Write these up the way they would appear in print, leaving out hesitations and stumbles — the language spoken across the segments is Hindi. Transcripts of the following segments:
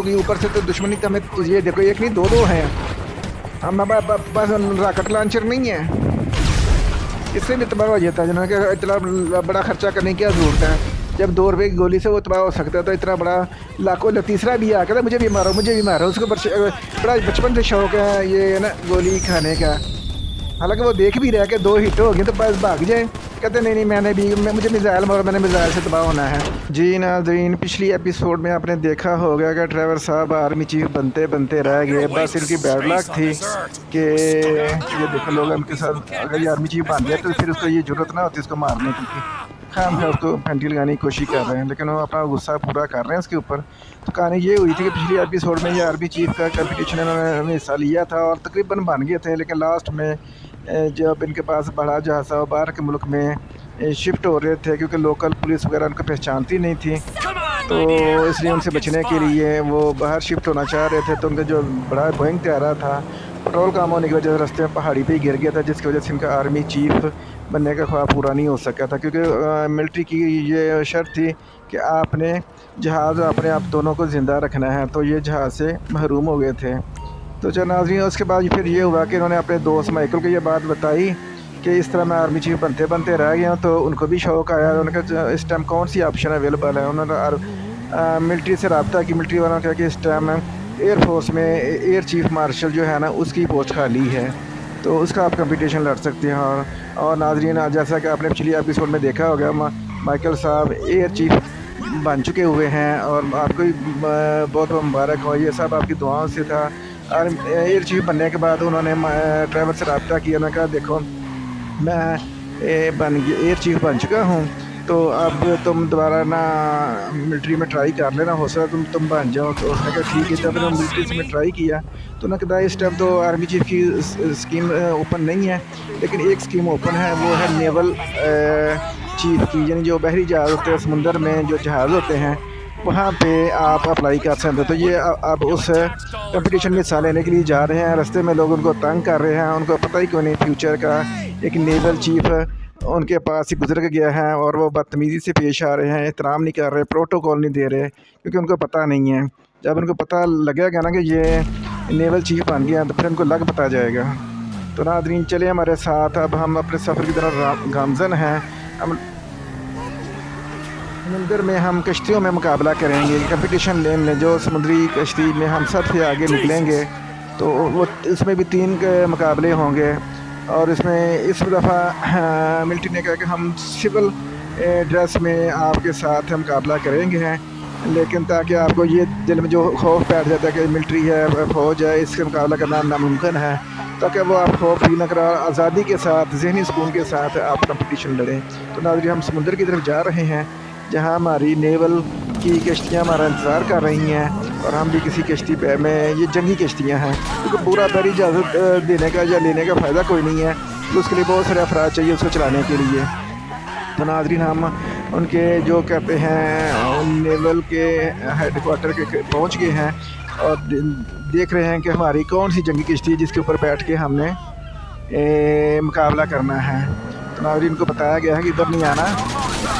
होगी ऊपर से तो दुश्मनी तो हमें ये देखो एक नहीं दो दो हैं। हम बस रॉकेट लॉन्चर नहीं है, इससे भी तबाह हो जाता है। जिन्होंने इतना बड़ा खर्चा करने की क्या ज़रूरत है जब 2 रुपये की गोली से वो तबाह हो सकता है। तो इतना बड़ा लाखों तीसरा भी आ कहता मुझे भी मारो मुझे भी मारो। उसको बड़ा बचपन से शौक है ये ना गोली खाने का। हालांकि वो देख भी रहा है कि 2 हिट हो गए तो बस भाग जाए। कहते नहीं मैंने भी मुझे मिज़ाइल मारो, मैंने मिज़ाइल से तबाह होना है। जी नाज़रीन, पिछली एपिसोड में आपने देखा होगा कि ट्रेवर साहब आर्मी चीफ बनते बनते रह गए। बस इनकी बैड लक थी कि ये देखो लोग उनके साथ अगर ये आर्मी चीफ बन गया तो फिर उसको ये जरूरत ना होती उसको मारने की। खाम खा उसको फैंटी लगाने की कोशिश कर रहे हैं, लेकिन वो अपना गुस्सा पूरा कर रहे हैं उसके ऊपर। तो कहानी ये हुई थी कि पिछली एपिसोड में ये आर्मी चीफ का कंपटीशन इन्होंने हिस्सा लिया था और तकरीबन बन गए थे, लेकिन लास्ट में जब इनके पास बड़ा जहाज़ था बाहर के मुल्क में शिफ्ट हो रहे थे क्योंकि लोकल पुलिस वगैरह उनको पहचानती नहीं थी, तो इसलिए उनसे बचने के लिए वो बाहर शिफ्ट होना चाह रहे थे। तो उनका जो बड़ा बोइंग तैयारा था पेट्रोल कम होने की वजह से रास्ते में पहाड़ी पे ही गिर गया था, जिसकी वजह से इनका आर्मी चीफ बनने का ख्वाब पूरा नहीं हो सका था। क्योंकि मिलिट्री की ये शर्त थी कि आपने जहाज़ अपने आप दोनों को ज़िंदा रखना है, तो ये जहाज़ से महरूम हो गए थे। तो चल नाज़रीन, उसके बाद फिर ये हुआ कि इन्होंने अपने दोस्त माइकल को ये बात बताई कि इस तरह मैं आर्मी चीफ बनते बनते रह गया हूँ। तो उनको भी शौक़ आया। उन्होंने कहा इस टाइम कौन सी ऑप्शन अवेलेबल है। उन्होंने मिलिट्री से रब्ता की। मिलिट्री वालों ने कहा कि इस टाइम एयरफोर्स में एयर चीफ मार्शल जो है ना उसकी पोस्ट खाली है, तो उसका आप कंपटीशन लड़ सकते हैं। और नाज़रीन, जैसा कि आपने पिछली एपिसोड में देखा होगा माइकल साहब एयर चीफ बन चुके हुए हैं और आपको बहुत मुबारक हो। ये सब आपकी दुआओं से था। और एयर चीफ बनने के बाद उन्होंने ड्राइवर से रब्ता किया। उन्होंने कहा देखो मैं एयर चीफ बन चुका हूँ, तो अब तुम दोबारा ना मिलिट्री में ट्राई कर लेना, हो सकता तुम बन जाओ। तो उसने कहा ठीक है। जब उन्होंने मिलिट्री में ट्राई किया तो उन्होंने कहा इस टाइम तो आर्मी चीफ की स्कीम ओपन नहीं है, लेकिन एक स्कीम ओपन है, वो है नेवल चीफ की, यानी जो बहरी जहाज़ होते हैं समुंदर में जो जहाज़ होते हैं वहाँ पे आप अप्लाई कर सकते हो। तो ये अब उस कंपटीशन में हिस्सा लेने के लिए जा रहे हैं। रास्ते में लोग उनको तंग कर रहे हैं, उनको पता ही क्यों नहीं फ्यूचर का। एक नेवल चीफ उनके पास ही गुजर गया है और वो बदतमीज़ी से पेश आ रहे हैं, एहतराम नहीं कर रहे, प्रोटोकॉल नहीं दे रहे, क्योंकि उनको पता नहीं है। जब उनको पता लगेगा ना कि ये नेवल चीफ बन गया तो फिर उनको लग पता जाएगा। तो नाज़रीन चले हमारे साथ, अब हम अपने सफ़र की तरफ गामज़न हैं। हम समुंदर में हम कश्तियों में मुकाबला करेंगे, कंपटीशन लेने जो समुद्री कश्ती में हम सबसे आगे निकलेंगे। तो वो इसमें भी 3 मुकाबले होंगे और इसमें इस दफ़ा मिलिट्री ने कहा कि हम सिविल ड्रेस में आपके साथ मुकाबला करेंगे हैं, लेकिन ताकि आपको ये दिल में जो खौफ बैठ जाता है कि मिलिट्री है फ़ौज है इससे मुकाबला करना नामुमकिन है, ताकि वो आप खौफ फील न करें, आज़ादी के साथ जहनी सुकून के साथ आप कंपटीशन लड़ें। तो नाज़रीन हम समुद्र की तरफ जा रहे हैं जहाँ हमारी नेवल की कश्तियाँ हमारा इंतज़ार कर रही हैं और हम भी किसी कश्ती पे में ये जंगी कश्तियाँ हैं, क्योंकि पूरा बहरी इजाज़त देने का या लेने का फ़ायदा कोई नहीं है, तो उसके लिए बहुत सारे अफराद चाहिए उसको चलाने के लिए। तो नाज़रीन हम उनके जो कहते हैं नेवल के हेडक्वार्टर के पहुँच गए हैं और देख रहे हैं कि हमारी कौन सी जंगी कश्ती है जिसके ऊपर बैठ के हमने मुकाबला करना है। तो नाज़रीन को बताया गया है कि इधर नहीं आना,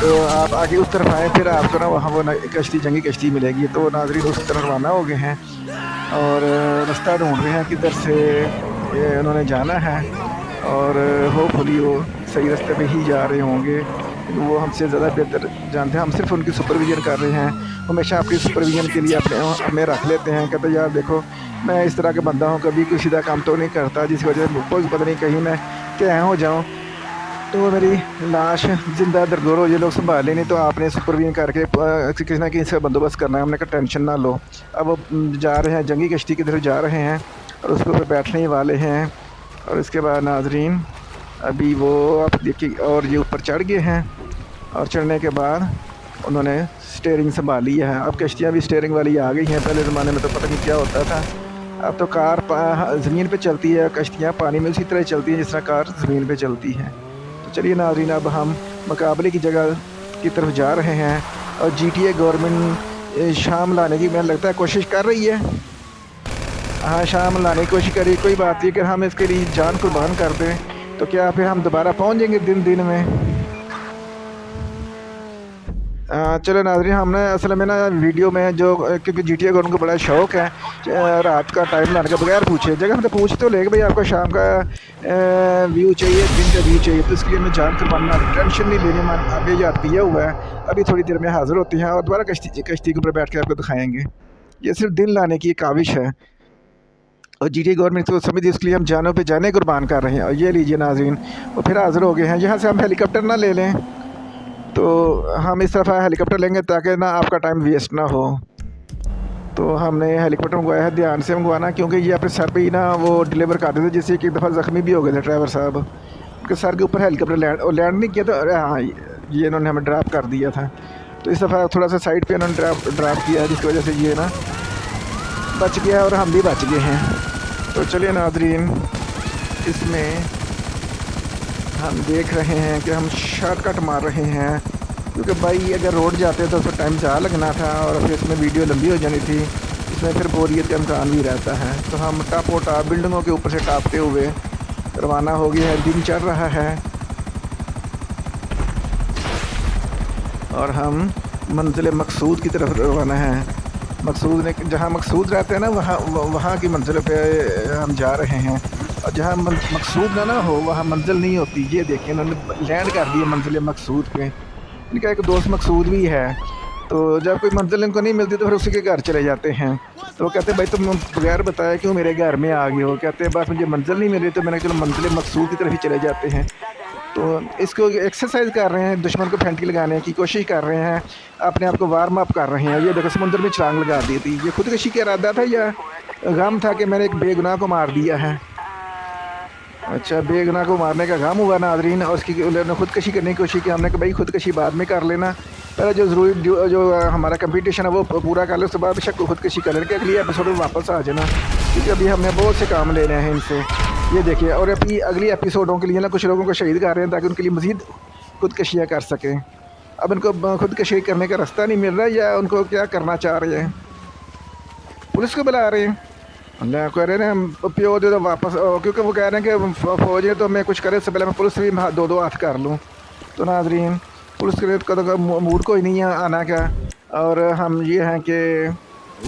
तो आप आगे उस तरफ आए फिर आपको ना वहाँ वो कश्ती जंगी कश्ती मिलेगी। तो नाज़रीन उस तरफ रवाना हो गए हैं और रास्ता ढूंढ रहे हैं किधर से उन्होंने जाना है और होपफुली वो सही रास्ते पे ही जा रहे होंगे। वो हमसे ज़्यादा बेहतर जानते हैं, हम सिर्फ उनकी सुपरविज़न कर रहे हैं। हमेशा अपनी सुपरविज़न के लिए हमें रख लेते हैं, कहते यार देखो मैं इस तरह का बंदा हूँ, कभी कोई सीधा काम तो नहीं करता जिसकी वजह से मुझको पता नहीं कहीं मैं क्या हो जाऊँ तो मेरी लाश ज़िंदा दरगोर हो, ये लोग संभाले नहीं, तो आपने सुपरविजन करके किसी ना किसी का बंदोबस्त करना है। हमने कहा टेंशन ना लो। अब वो जा रहे हैं जंगी कश्ती की तरफ जा रहे हैं और उसके ऊपर बैठने ही वाले हैं। और इसके बाद नाज़रीन अभी वो आप देखिए और ये ऊपर चढ़ गए हैं और चढ़ने के बाद उन्होंने स्टीयरिंग संभाल लिया है। अब कश्तियाँ भी स्टीयरिंग वाली आ गई हैं, पहले ज़माने में तो पता नहीं क्या होता था। अब तो कार ज़मीन पे चलती है, कश्तियाँ पानी में उसी तरह चलती हैं जिस तरह कार ज़मीन पे चलती है। तो चलिए नाज़रीन अब हम मुकाबले की जगह की तरफ जा रहे हैं और GTA गवर्नमेंट शाम लाने की मुझे लगता है कोशिश कर रही है। हाँ शाम लाने की कोशिश करिए, कोई बात नहीं, अगर हम इसके लिए जान कुर्बान कर दें तो क्या फिर हम दोबारा पहुँच जाएंगे दिन में। चलो नाज़रीन, हम ना असल में ना वीडियो में जो क्योंकि GTA को उनको बड़ा शौक़ है रात का टाइम लाने के बगैर पूछे जगह हम तो पूछ तो ले भाई आपको शाम का व्यू चाहिए, दिन का व्यू चाहिए, तो इसके लिए मैं जान कर मानना टेंशन नहीं लेनी। मान अभी यार पिया हुआ है, अभी थोड़ी देर में हाज़िर होती हैं और दोबारा कश्ती के ऊपर बैठ के आपको दिखाएँगे। ये सिर्फ दिन लाने की काविश है और GTA गवर्नमेंट तो समझ इसके लिए हम जानों पे जाने कुर्बान कर रहे हैं। और ये लीजिए नाज़रीन, वो फिर हाज़िर हो गए हैं। यहाँ से हम हेलीकॉप्टर ना ले लें तो हम इस तरफ हेलीकॉप्टर लेंगे ताकि ना आपका टाइम वेस्ट ना हो। तो हमने हेलीकॉप्टर मंगवाया है, ध्यान से मंगवाना क्योंकि ये अपने सर पे ही ना वो डिलीवर कर देते, जिससे कि एक दफ़ा ज़ख्मी भी हो गए थे ड्राइवर साहब। उनके सर के ऊपर हेलीकॉप्टर लैंड नहीं किया, तो अरे हाँ, ये इन्होंने हमें ड्रॉप कर दिया था। तो इस दफ़ा थोड़ा सा साइड पे इन्होंने ड्रॉप किया है, जिसकी वजह से ये ना बच गया और हम भी बच गए हैं। तो चलिए नाज़रीन, इसमें हम देख रहे हैं कि हम शॉर्टकट मार रहे हैं क्योंकि भाई अगर रोड जाते तो फिर टाइम ज़्यादा लगना था और फिर इसमें वीडियो लंबी हो जानी थी, इसमें फिर बोरियत का इम्कान भी रहता है। तो हम टापों टाप बिल्डिंगों के ऊपर से टापते हुए रवाना हो गए हैं। दिन चढ़ रहा है और हम मंजिल मकसूद की तरफ रवाना है। मकसूद ने जहाँ मकसूद रहते हैं ना वहाँ की मंजिल पे हम जा रहे हैं और जहाँ मकसूद ना हो वहाँ मंजिल नहीं होती। ये देखिए इन्होंने लैंड कर दिया मंजिल मकसूद पे। इनका एक दोस्त मकसूद भी है, तो जब कोई मंजिल इनको नहीं मिलती तो फिर उसी के घर चले जाते हैं। तो वो कहते हैं भाई तुम बगैर बताया क्यों मेरे घर में आ गए हो। कहते हैं बस मुझे मंजिल नहीं मिल रही, तो मैंने चलो मंजिल मकसूद की तरफ ही चले जाते हैं। तो इसको एक्सरसाइज कर रहे हैं, दुश्मन को फेंटी लगाने की कोशिश कर रहे हैं, अपने आप को वार्म अप कर रहे हैं। ये देखो समुद्र में छलांग लगा दी थी। ये खुदकशी का इरादा था या गम था कि मैंने एक बेगुनाह को मार दिया है? अच्छा, बेगुनाह को मारने का गम हुआ नाज़रीन और उसकी उन्होंने खुदकशी करने की कोशिश की। हमने कहा भाई खुदकशी बाद में कर लेना, पहले जो ज़रूरी जो हमारा कंपटीशन है वो पूरा कर लो, उसके बाद बेशक खुदकशी कर लेना, अगली एपिसोड में वापस आ जाना, क्योंकि अभी हमने बहुत से काम लेने हैं इनसे। ये देखिए, और अभी अगली एपिसोडों के लिए ना कुछ लोगों को शहीद कर रहे हैं ताकि उनके लिए मज़ीद खुदकशियाँ कर सकें। अब इनको खुदकशी करने का रास्ता नहीं मिल रहा या उनको क्या करना चाह रहे हैं, पुलिस को बुला रहे हैं। अल्लाह कह रहे हैं हम प्यो दे दो वापस, क्योंकि वो कह रहे हैं कि फौज है तो मैं कुछ करे उससे पहले मैं पुलिस भी दो हाथ कर लूँ। तो नाज़रीन, पुलिस के तो मूड को ही नहीं है आना का, और हम ये हैं कि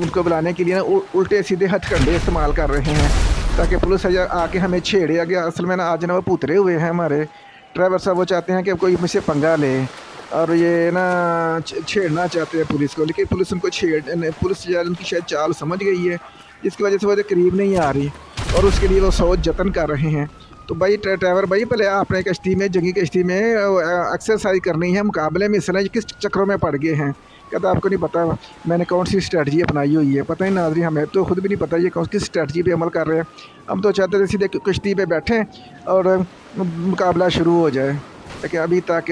उनको बुलाने के लिए ना उल्टे सीधे हथकंडे इस्तेमाल कर रहे हैं ताकि पुलिस आके हमें छेड़े। आगे असल में ना आज ना वो पुतरे हुए हैं हमारे ड्राइवर साहब, वो चाहते हैं कि कोई मुझसे पंगा ले और ये ना छेड़ना चाहते हैं पुलिस को, लेकिन पुलिस उनको पुलिस उनकी शायद चाल समझ गई है, जिसकी वजह से वो करीब नहीं आ रही और उसके लिए वो सोच जतन कर रहे हैं। तो भाई ड्राइवर भाई, पहले आपने कश्ती में जंगी कश्ती में एक्सरसाइज करनी है, मुकाबले में हिस्सा किस चक्रों में पड़ गए हैं। कहता आपको नहीं पता मैंने कौन सी स्ट्रेटजी अपनाई हुई है, पता ही नाज़रीन, हमें तो खुद भी नहीं पता ये कौन किस स्ट्रेटजी पे अमल कर रहे हैं। हम तो चाहते थे सीधे कश्ती पे बैठें और मुकाबला शुरू हो जाए, लेकिन अभी तक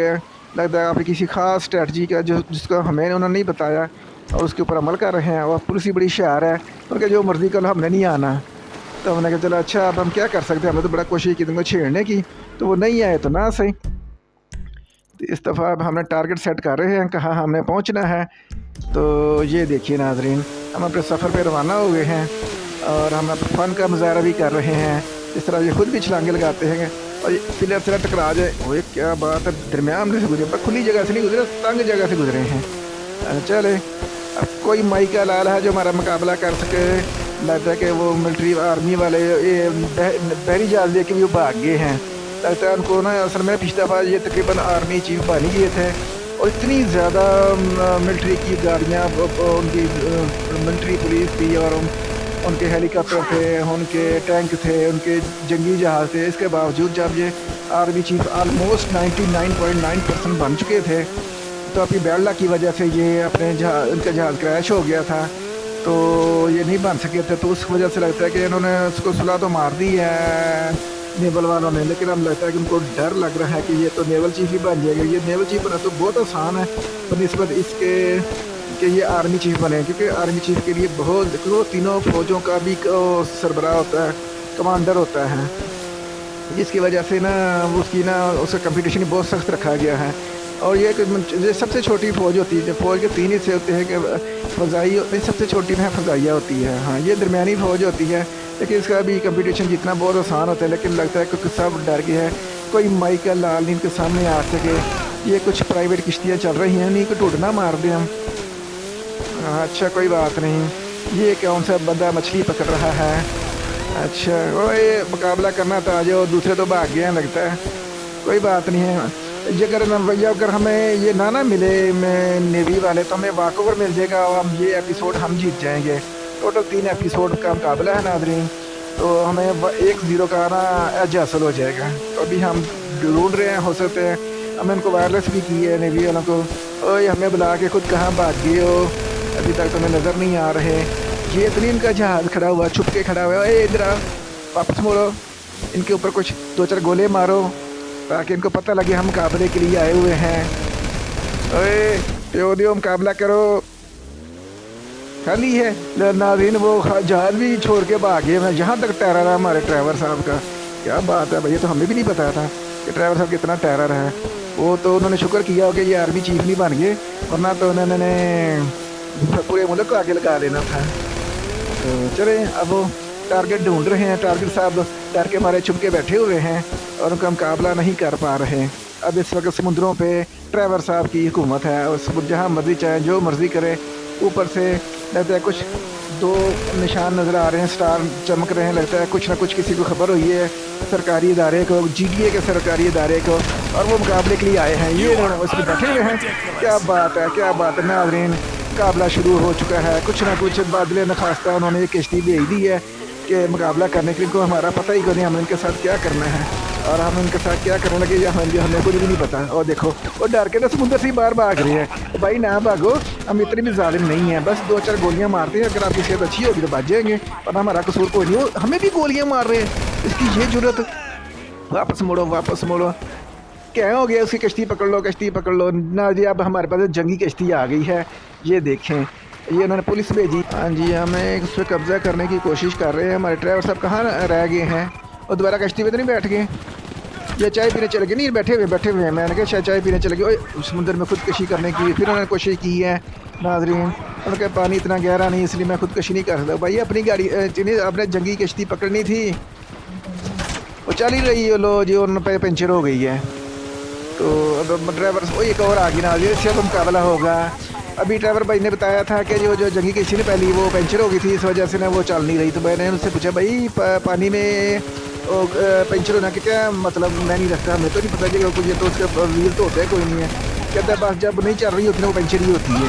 लगता है आपकी किसी ख़ास स्ट्रेटजी का जिसको हमें उन्होंने नहीं बताया और उसके ऊपर अमल कर रहे हैं। और पुलिस ही बड़ी शार है, उनके जो मर्ज़ी कल हमने नहीं आना। तो हमने कहा चलो अच्छा, अब हम क्या कर सकते हैं, हमने तो बड़ा कोशिश की तुमको छेड़ने की, तो वो नहीं आए तो ना सही। तो इस दफ़ा अब हमने टारगेट सेट कर रहे हैं कहाँ हमने पहुँचना है। तो ये देखिए नाज़रीन, हम अपने सफ़र पर रवाना हो गए हैं और हम अपने फ़न का मुजाहरा भी कर रहे हैं। इस तरह ये खुद भी छलांगे लगाते हैं और पिलर से टकरा जाए, वो क्या बात है, दरमियान से गुजरे, पर खुली जगह से नहीं गुजरे, तंग जगह से गुजरे हैं। चले, अब कोई माई का लाल है जो हमारा मुकाबला कर सके। लगता है कि वो मिलिट्री आर्मी वाले ये बहरी जहाज लेके भी वो भाग गए हैं। लगता है उनको ना, असल में पिछली दफ़ा ये तकरीबन आर्मी चीफ बन गए थे और इतनी ज़्यादा मिलिट्री की गाड़ियाँ उनकी मिलिट्री पुलिस थी और उनके हेलीकॉप्टर थे, उनके टैंक थे, उनके जंगी जहाज़ थे। इसके बावजूद जब ये आर्मी चीफ आलमोस्ट 99.9% बन चुके थे, तो अपनी बैड लक की वजह से ये अपने उनका जहाज़ क्रैश हो गया था, तो ये नहीं बन सके थे। तो उस वजह से लगता है कि इन्होंने उसको सुलह तो मार दी है नेवल वालों ने, लेकिन हम लगता है कि उनको डर लग रहा है कि ये तो नेवल चीफ ही बन जाएगा। ये नेवल चीफ बना तो बहुत आसान है बनिस्बत इसके कि ये आर्मी चीफ बने, क्योंकि आर्मी चीफ के लिए बहुत तीनों फौजों का भी सरबराह होता है, कमांडर होता है, जिसकी वजह से ना उसकी ना उसका कंपटीशन बहुत सख्त रखा गया है। और ये सबसे छोटी फ़ौज होती है, फ़ौज के तीन हिस्से होते हैं कि फ़ज़ाई, सबसे छोटी में फ़ज़ाइया होती है, हाँ ये दरमियानी फ़ौज होती है, लेकिन इसका भी कंपटीशन जीतना बहुत आसान होता है। लेकिन लगता है कि सब डर गए हैं, कोई माई का लाल इनके सामने आ सके ये कुछ प्राइवेट किश्तियाँ चल रही हैं, नहीं को टूटना मार दें हम। अच्छा कोई बात नहीं। ये कौन सा बंदा मछली पकड़ रहा है? अच्छा वो ये मुकाबला करना था, जो दूसरे तो भाग गए हैं लगता है। कोई बात नहीं है। ये अगर भैया अगर हमें ये ना मिले मैं नेवी वाले, तो हमें वॉकओवर मिल जाएगा और हम ये एपिसोड हम जीत जाएंगे। टोटल 3 एपिसोड का मुकाबला है नाज़रीन, तो हमें 1-0 का ना एज हासिल हो जाएगा। तो अभी हम ढूंढ रहे हैं, हो सकते हैं हमने उनको वायरलेस भी की है नेवी वालों को। ओए हमें बुला के खुद कहाँ भाग गए हो, अभी तक तुम्हें नज़र नहीं आ रहे। ये इतनी इनका जहाज़ खड़ा हुआ, छुप के खड़ा हुआ है। इधर आओ, वापस मोड़ो, इनके ऊपर कुछ 2-4 गोले मारो ताकि इनको पता लगे हम मुकाबले के लिए आए हुए हैं। ओए प्यो दियो मुकाबला करो। खाली है नाज़रीन, वो जहाज़ भी छोड़ के भाग गए। मैं जहाँ तक टेरर है हमारे ड्राइवर साहब का, क्या बात है भैया, तो हमें भी नहीं पता था कि ड्राइवर साहब कितना टेरर है। वो तो उन्होंने शुक्र किया हो कि ये आर्मी चीफ नहीं बन गए, वरना तो उन्होंने पूरे मुल्क को आगे लगा लेना था। तो चले अब वो टारगेट ढूंढ रहे हैं। टारगेट साहब डर के मारे छुप के बैठे हुए हैं और उनका मुकाबला नहीं कर पा रहे। अब इस वक्त समुद्रों पे ड्राइवर साहब की हुकूमत है और जहाँ मर्जी चाहे जो मर्जी करे। ऊपर से लगता है कुछ 2 निशान नज़र आ रहे हैं, स्टार चमक रहे हैं। लगता है कुछ ना कुछ किसी को खबर हुई है सरकारी इदारे को, GTA के सरकारी इदारे को, और वो मुकाबले के लिए आए हैं। ये उसमें बैठे हुए हैं। क्या बात है, क्या बात है नाज़रीन, मुकाबला शुरू हो चुका है। कुछ ना कुछ बादल नखास्ता उन्होंने ये किश्ती भेज दी है कि मुकाबला करने के लिए। को हमारा पता ही नहीं हमें इनके साथ क्या करना है और हम इनके साथ क्या करने लगे हमें कुछ भी नहीं पता। और देखो वो डर के तो समुद्र से ही बाहर भाग रहे हैं। तो भाई ना भागो, हम इतने भी जालिम नहीं हैं, बस 2-4 गोलियां मारते हैं। अगर आपकी सेहत अच्छी होगी तो बच जाएंगे, और हमारा कसूर कोई नहीं। हमें भी गोलियां मार रहे हैं, इसकी ये जरूरत। वापस मोड़ो, वापस मोड़ो। क्या हो गया, उसकी कश्ती पकड़ लो, कश्ती पकड़ लो ना जी। अब हमारे पास जंगी कश्ती आ गई है, ये देखें, ये उन्होंने पुलिस भेजी। हाँ जी, हमें उस पर कब्जा करने की कोशिश कर रहे हैं। हमारे ड्राइवर साहब कहाँ रह गए हैं? और दोबारा कश्ती पे तो नहीं बैठ गए? ये चाय पीने चले गए? नहीं, बैठे हुए हैं। मैंने कहा शायद चाय पीने चले गए। समुद्र में खुदकशी करने की फिर उन्होंने कोशिश की है नाजरीन। उनका पानी इतना गहरा नहीं, इसलिए मैं खुदकशी नहीं कर सकता। भाई अपनी गाड़ी आपने जंगी कश्ती पकड़नी थी, वो चल ही रही है। लो जी, उन पे पंचर हो गई है। तो अब ड्राइवर वो एक और आ गई नाजरीन, इससे तो मुकाबला होगा। अभी ड्राइवर भाई ने बताया था कि जो जंगी कश्ती ने पहली वो पंचर हो गई थी, इस वजह से ना वो चल नहीं रही। तो मैंने उनसे पूछा भाई पानी में पंचर होना के क्या मतलब? मैं नहीं रखता, हमें तो नहीं पता कि कुछ, ये तो उसका व्हील तो होता है, कोई नहीं है। कहता है बस जब नहीं चल रही होती ना वो पंचर ही होती है।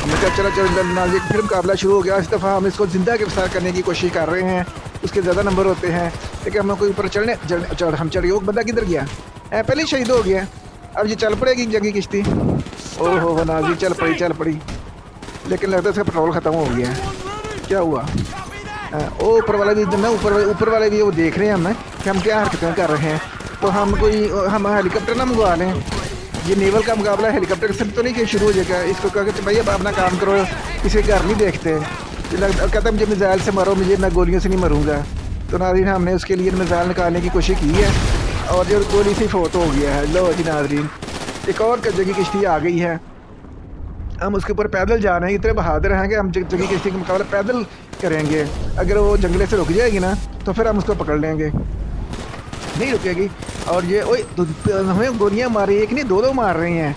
हमने कहा चलो चलो नाज़रीन, फिर मुकाबला शुरू हो गया। इस दफ़ा हम इसको ज़िंदा गिरफ्तार करने की कोशिश कर रहे हैं। उसके ज़्यादा नंबर होते हैं, लेकिन हम कोई ऊपर हम चढ़ गए। वो बंदा किधर गया? पहले ही शहीद हो गया। अब ये चल पड़ेगी जंगी किश्ती। ओहो नाज़रीन, चल पड़ी, लेकिन लगता है इसका पेट्रोल ख़त्म हो गया है। क्या हुआ? ओ ऊपर वाला भी ना, ऊपर वाले भी वो देख रहे हैं हमें कि हम क्या हरकतें कर रहे हैं। तो हम हेलीकॉप्टर ना मंगवा लें। ये नेवल का मुकाबला हेलीकॉप्टर से तो नहीं कि शुरू हो जाएगा। इसको कहते भाई अब अपना काम करो, किसी घर नहीं देखते। कहता मुझे मिज़ाइल से मारो, मैं गोलियों से नहीं मरूँगा। तो नाज़रीन हमने उसके लिए मिज़ाइल निकालने की कोशिश की है और जो गोली से फोत हो गया है। लो जी नाज़रीन, एक और जंगी किश्ती आ गई है। हम उसके ऊपर पैदल जा रहे हैं। इतने बहादुर हैं कि हम जंगी किश्ती का मुकाबला पैदल करेंगे। अगर वो जंगले से रुक जाएगी ना तो फिर हम उसको पकड़ लेंगे। नहीं रुकेगी। और ये ओए हमें गोलियां मार रही है, एक नहीं 2-2 मार रही हैं।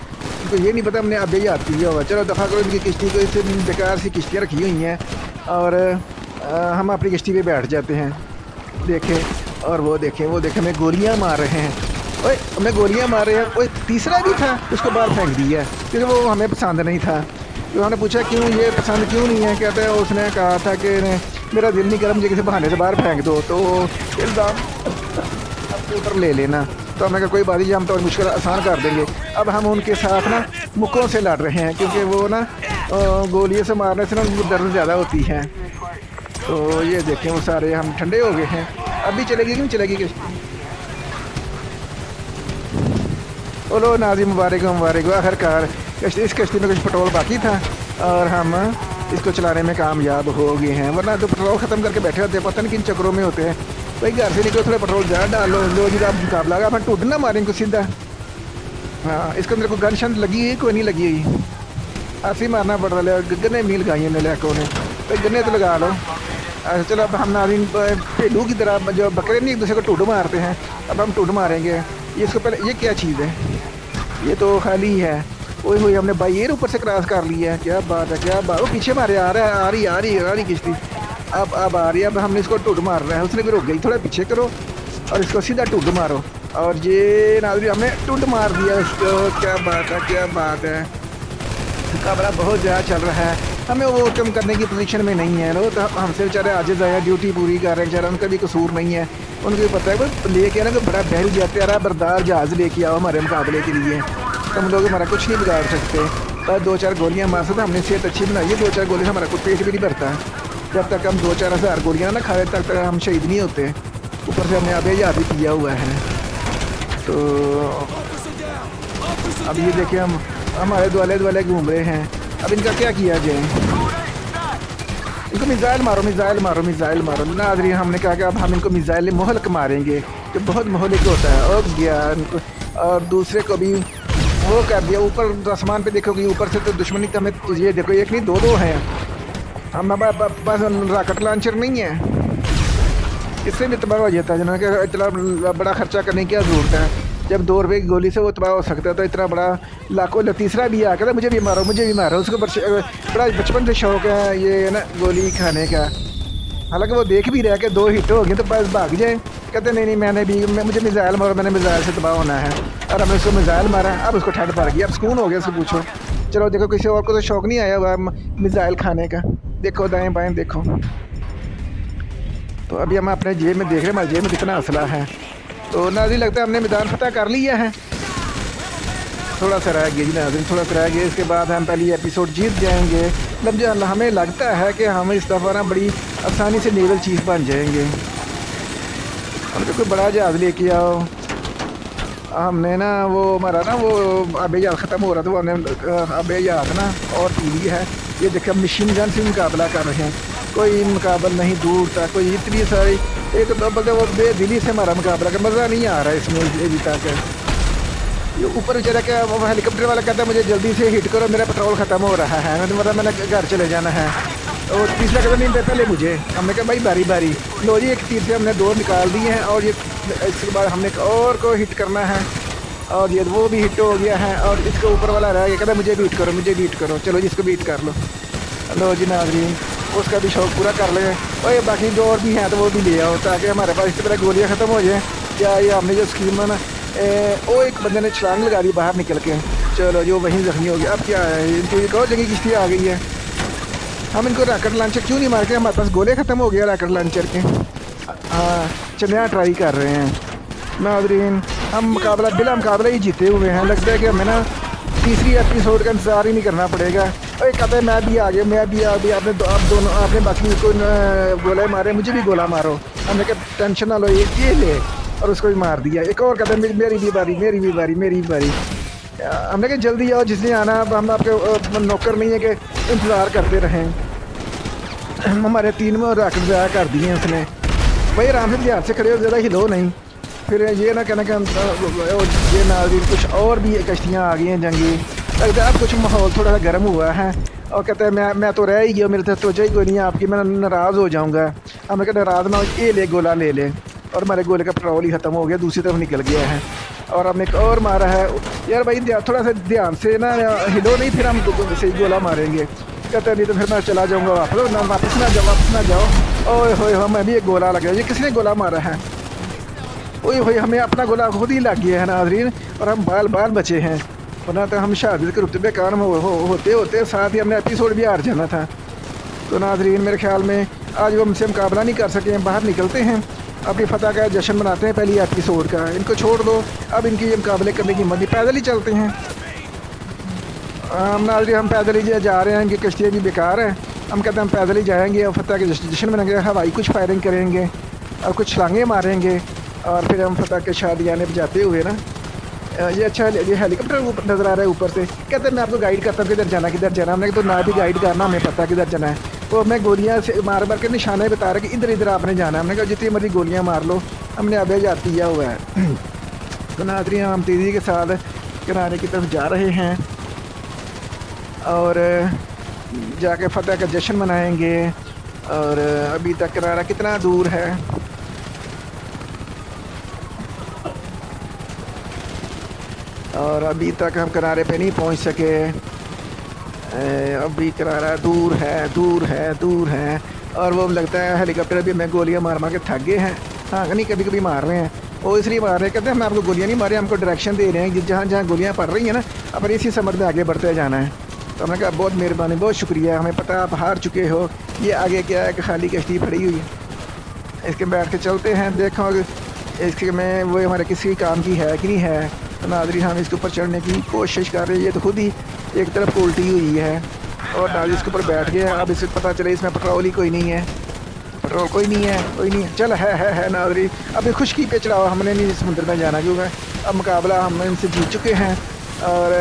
तो ये नहीं पता हमने अब यही आती है होगा। चलो दफ़ा करो इनकी किश्ती को, इससे बेकार सी किश्तियाँ रखी हुई हैं और हम अपनी किश्ती पे बैठ जाते हैं। देखें और वो देखें हमें गोलियाँ मार रहे हैं। ओए हमें गोलियाँ मार रहे हैं। ओए तीसरा भी था, उसको बाहर फेंक दिया क्योंकि वो हमें पसंद नहीं था। तो उन्होंने पूछा क्यों, ये पसंद क्यों नहीं है? कहते हैं उसने कहा था कि मेरा दिल नहीं कर मुझे किसी बहाने से बाहर फेंक दो, तो इल्ज़ाम अपने ऊपर ले लेना। तो हमने कहा कोई बात नहीं, हम तो मुश्किल आसान कर देंगे। अब हम उनके साथ ना मुक्कों से लड़ रहे हैं क्योंकि वो ना गोलियों से मारने से ना दर्द ज़्यादा होती है। तो ये देखें वो सारे हम ठंडे हो गए हैं। अभी चलेगी कि नहीं चलेगी किश्ती? बोलो नाज़ी, मुबारक हो आखिरकार। इस कश्ती में कुछ पेट्रोल बाकी था और हम इसको चलाने में कामयाब हो गए हैं, वरना तो पेट्रोल ख़त्म करके बैठे होते हैं, पता नहीं किन चक्करों में होते हैं। भाई घर से निकलो, थोड़ा पेट्रोल ज़्यादा डालो। लो जी, आप मुकाबला आप टूट ना मारें इनको सीधा। हाँ, इसके अंदर कोई गन शन लगी है? कोई नहीं लगी हुई, ऐसे मारना पड़ रहा है। गन्ने मील लगाई है लड़कों ने, भाई गन्ने तो लगा लो। अच्छा चलो, अब हम नाज़रीन भेड़ू की तरह जो बकरे नहीं एक दूसरे को टूट मारते हैं, अब हम टूट मारेंगे। ये इसको पहले, ये क्या चीज़ है? ये तो खाली है। ओए होए हमने भाई एयर ऊपर से क्रॉस कर लिया है, क्या बात है क्या बात। वो पीछे मारे आ रहा है, आ रही किश्ती। अब आ रही है। अब हमने इसको टुड मार रहा है, उसने भी रुक गई। थोड़ा पीछे करो और इसको सीधा टुड मारो। और ये नाज़रीन हमने टुड मार दिया इसको। क्या बात है क्या बात है। मुकाबला बहुत ज़्यादा चल रहा है, हमें वो कम करने की पोजीशन में नहीं है। लोग तो हमसे बेचारे आजिज़ आया, ड्यूटी पूरी कर रहे हैं बेचारा, उनका भी कसूर नहीं है। उनको भी पता है कोई लेके ना कोई बड़ा बहल जाते आ बरदार जहाज़ लेके आओ हमारे मुकाबले के लिए, तो हम लोग हमारा कुछ नहीं बिगाड़ सकते। बस 2-4 गोलियाँ मार सकते। हमने सेहत अच्छी बनाई है, 2-4 गोली हमारा कुछ पेट भी नहीं भरता। जब तक हम 2-4 हज़ार गोलियाँ ना खाए तक हम शहीद नहीं होते। ऊपर से हमने आबे याद भी किया हुआ है। तो अब ये देखिए हम हमारे दुआले घूम रहे हैं। अब इनका क्या किया जाए। इनको मिज़ाइल मारो मिज़ाइल मारो मिज़ाइल मारो। नाज़रीन हमने कहा कि अब हम इनको मिज़ाइल मोहलक मारेंगे, जो बहुत मोहलिक होता है। और गया इनको, और दूसरे को भी वो कर दिया। ऊपर आसमान पे देखोगे, ऊपर से तो दुश्मनी तो हमें ये देखो एक नहीं दो हैं। हम पास रॉकेट लॉन्चर नहीं है, इससे भी तबाह हो जाता है। जिन्होंने इतना बड़ा खर्चा करने की क्या ज़रूरत है। जब 2 रुपये की गोली से वो तबाह हो सकता है, तो इतना बड़ा लाखों तीसरा भी आ कहता मुझे भी मारो मुझे भी मारो। उसको बड़ा बचपन से शौक है ये ना गोली खाने का। हालांकि वो देख भी रहा है कि 2 हिट हो गए तो बस भाग जाए। कहते नहीं मुझे मिज़ाइल मारो, मैंने मिज़ाइल से तबाह होना है। और हमने उसको मिज़ाइल मारा, अब उसको ठंड पड़ गई, अब सुकून हो गया उसको पूछो। चलो देखो किसी और को तो शौक नहीं आया हुआ मिज़ाइल खाने का। देखो दाएँ बाएँ देखो। तो अभी हम अपने जेब में देख रहे हैं हमारे जेब में कितना असला है। तो नाज़रीन लगता है हमने मैदान फतह कर लिया है। थोड़ा सा रह गया जी नाज़रीन, थोड़ा सा रह गया। इसके बाद हम पहली एपिसोड जीत जाएंगे। मतलब जो हमें लगता है कि हम इस दफ़ा ना बड़ी आसानी से नेवल चीफ बन जाएंगे। हम तो कोई बड़ा जहाज़ लेके आओ। हमने ना वो हमारा ना वो आबे जहाज़ ख़त्म हो रहा था, वो हमने आबे जहाज़ ना और टीवी है। ये देखिए हम मशीन गन से मुकाबला कर रहे हैं। कोई मुकाबला नहीं दूर था, कोई इतनी सारी एक मतलब वो बेदिली से हमारा मुकाबला का मज़ा नहीं आ रहा है इसमें अभी तक। ये ऊपर बेचारा क्या वो हेलीकॉप्टर वाला कहता है मुझे जल्दी से हिट करो, मेरा पेट्रोल ख़त्म हो रहा है, मतलब मैंने घर चले जाना है। और तीसरा कहता नहीं पहले मुझे। हमने कहा भाई बारी बारी। लो जी एक तीर से हमने 2 निकाल दिए हैं। और ये इसके बाद हमने एक और को हिट करना है, और ये वो भी हिट हो गया है। और इसके ऊपर वाला रह गया, कहता मुझे बीट करो मुझे बीट करो। चलो जिसको बीट कर लो। लो जी नाज़रीन उसका भी शौक़ पूरा कर लें। और ये बाकी जो और भी हैं तो वो भी ले आओ, ताकि हमारे पास इससे पहले गोलियाँ ख़त्म हो जाएँ। क्या ये हमने जो स्कीम है ना, वो एक बंदे ने छलांग लगा दी बाहर निकल के। चलो जो वहीं ज़ख्मी हो गया। अब क्या है इनको एक और जगह किश्ती आ गई है। हम इनको रॉकेट लॉन्चर क्यों नहीं मार के, हमारे पास गोले ख़त्म हो गया रॉकेट लॉन्चर के। हाँ चलिए ट्राई कर रहे हैं नाज़रीन। हम मुकाबला बिला मुकाबला ही जीते हुए हैं। लगता है कि हमें ना तीसरी एपिसोड का इंतज़ार ही नहीं करना पड़ेगा। और कहते हैं मैं भी आ गया मैं भी आ गया। आप दोनों आपने बाकी को गोले मारे, मुझे भी गोला मारो। हमने कहा टेंशन ना लो ये ले, और उसको भी मार दिया। एक और कहते हैं मेरी भी बारी मेरी भी बारी मेरी भी बारी। हमने कहा जल्दी आओ जिसने आना। अब हम आपके नौकर नहीं है कि इंतज़ार करते रहें। हमारे 3 में रॉकेट ज़ाया कर दिए हैं उसने। भाई आराम से ध्यान से खड़े हो, ज़्यादा हिलो नहीं। फिर ये ना कहना कि ये नाज़रीन कुछ और भी कश्तियाँ आ गई हैं जंगी। लगता है अब कुछ माहौल थोड़ा सा गर्म हुआ है। और कहते हैं मैं तो रह ही गया, मेरे तो ही कोई नहीं है आपकी, मैं नाराज़ हो जाऊँगा। हमने कहा नाराज़ ना हो, ये ले गोला ले ले। और हमारे गोले का पेट्रोल ही ख़त्म हो गया, दूसरी तरफ निकल गया है। और हमने एक और मारा है। यार भाई थोड़ा सा ध्यान से ना हिलो नहीं, फिर हम सही गोला मारेंगे। कहते नहीं तो फिर मैं चला जाऊँगा वापस ना जाओ। ओए होए मैं भी एक गोला लग गया। ये किसने गोला मारा है? ओए होए हमें अपना गोला खुद ही लग गया है नाज़रीन, और हम बाल बचे हैं। वरना तो हम शहादत के रुतबे कायम होते साथ ही हमने एपिसोड भी हार जाना था। तो नाज़रीन मेरे ख्याल में आज वो हमसे मुकाबला नहीं कर सके, बाहर निकलते हैं, अपनी फतह का जश्न मनाते हैं पहली एपिसोड का। इनको छोड़ दो, अब इनकी ये मुकाबले करने की हिम्मत नहीं। पैदल ही चलते हैं हम नाज़रीन, हम पैदल ही जा रहे हैं। इनकी कश्तियाँ भी बेकार हैं। हम कहते हैं हम पैदल ही जाएंगे और फतह के जश्न मनाएंगे। हवाई कुछ फायरिंग करेंगे और कुछ छलांगे मारेंगे, और फिर हम फतह के शादियाने पर जाते हुए ना ये अच्छा ये हेलीकॉप्टर ऊपर नज़र आ रहा है ऊपर से। कहते हैं मैं आपको गाइड करता हूँ किधर जाना किधर जाना। हमने तो ना भी गाइड करना, हमें पता किधर जाना है। तो हमें गोलियाँ से मार के निशाने बता रहे कि इधर इधर आपने जाना है। हमने कहा जितनी मर्जी गोलियाँ मार लो, हमने अभी याद किया हुआ है। तो नाज़रीन हम तेज़ी के साथ किनारे की तरफ जा रहे हैं और जाके फतह का जश्न मनाएंगे। और अभी तक किनारा कितना दूर है। और अभी तक हम किनारे पे नहीं पहुंच सके। अभी किनारा दूर है, दूर है, दूर है। और वो लगता है हेलीकॉप्टर अभी हमें गोलियां मार मार के थक गए हैं। हाँ नहीं, कभी कभी मार रहे हैं, वो इसलिए मार रहे हैं, कहते हैं हम आपको गोलियां नहीं मारे, हमको डायरेक्शन दे रहे हैं कि जहाँ जहाँ गोलियां पड़ रही हैं ना, अपन इसी समझ में आगे बढ़ते जाना है। तो हमने कहा बहुत मेहरबानी, बहुत शुक्रिया, हमें पता आप हार चुके हो। ये आगे क्या है कि खाली कश्ती पड़ी हुई है, इसके बैठ के चलते हैं। देखो इसके में वो हमारे किसी काम की है कि नहीं है। तो नाज़रीन हम इसके ऊपर चढ़ने की कोशिश कर रहे हैं। ये तो खुद ही एक तरफ उल्टी हुई है और नाज़रीन इसके ऊपर बैठ गया। अब इसे पता चले इसमें पेट्रोल ही कोई नहीं है, पेट्रोल कोई नहीं है, कोई नहीं है। चल है नाज़रीन, अभी खुशकी पे चढ़ाओ, हमने नहीं समुद्र में जाना क्योंकि अब मुकाबला हम इनसे जीत चुके हैं और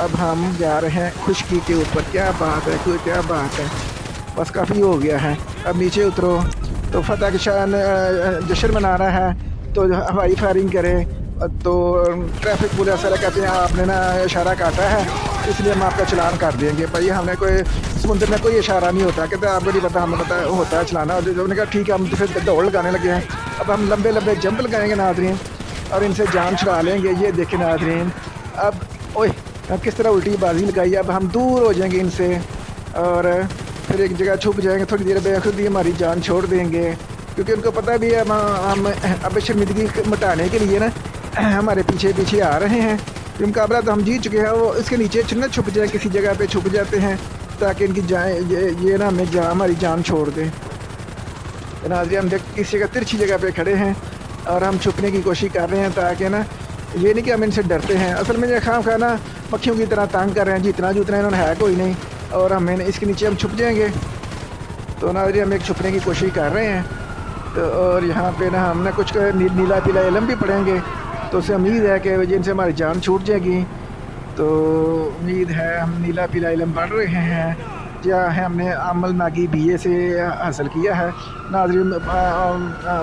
अब हम जा रहे हैं खुशकी के ऊपर। क्या बात है, कोई क्या बात है, बस काफ़ी हो गया है। अब नीचे उतरो तो फतह के शान जश्न मनाना है तो हवाई फायरिंग करें। तो ट्रैफिक पुलिस वाले कहते हैं आपने ना इशारा काटा है इसलिए हम आपका चलान कर देंगे। भाई हमने कोई समुद्र में कोई इशारा नहीं होता, कहते हैं आपको नहीं पता, हमें पता होता है चलाना। और हमने कहा ठीक है, हम तो फिर दौड़ लगाने लगे हैं। अब हम लंबे लंबे जंप लगाएंगे नाज़रीन और इनसे जान छुड़ा लेंगे। ये देखें नाज़रीन, अब ओए किस तरह उल्टी बाजी लगाई। अब हम दूर हो जाएंगे इनसे और फिर एक जगह छुप जाएंगे, थोड़ी देर में खुद ही हमारी जान छोड़ देंगे क्योंकि उनको पता भी है हम अब शर्मिंदगी मिटाने के लिए ना हमारे पीछे पीछे आ रहे हैं। ये मुकाबला तो हम जीत चुके हैं। वो इसके नीचे न छुप जाए, किसी जगह पे छुप जाते हैं ताकि इनकी जाए ये ना हमें हमारी जान छोड़ दें। नाज़रीन हम देख किसी जगह तिरछी जगह पे खड़े हैं और हम छुपने की कोशिश कर रहे हैं ताकि ना ये नहीं कि हम इनसे डरते हैं, असल में ये खाम खाना मक्खियों की तरह तंग कर रहे हैं। जितना जुतना इन्होंने है कोई नहीं और हमें इसके नीचे हम छुप जाएंगे। तो नाज़रीन हम एक छुपने की कोशिश कर रहे हैं। तो और यहाँ पे ना हमने कुछ नीला पीला इलम भी पढ़ेंगे तो उससे उम्मीद है कि जिनसे हमारी जान छूट जाएगी। तो उम्मीद है हम नीला पीला इलम पढ़ रहे हैं जहाँ है हमने अमल नागी BA से हासिल किया है। नाज़रीन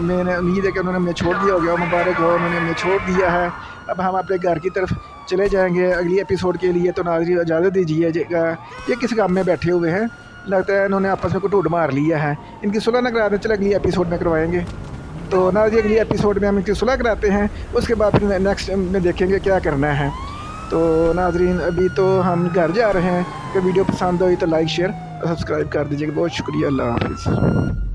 मैंने उम्मीद है कि उन्होंने हमें छोड़ दिया हो गया, मुबारक हो, उन्होंने हमें छोड़ दिया है। अब हम अपने घर की तरफ चले जाएंगे अगली एपिसोड के लिए। तो नाज़रीन इजाज़त दीजिएगा, ये किस काम में बैठे हुए हैं, लगता है इन्होंने आपस में कुछ मार लिया है। इनकी सुलह न करा दें, चलो अगली एपिसोड में करवाएंगे। तो नाज़रीन अगली एपिसोड में हम इनकी सुलह कराते हैं, उसके बाद फिर नेक्स्ट में देखेंगे क्या करना है। तो नाज़रीन अभी तो हम घर जा रहे हैं। अगर वीडियो पसंद हुई तो लाइक शेयर और सब्सक्राइब कर दीजिएगा। बहुत शुक्रिया, अल्लाह हाफ़िज़।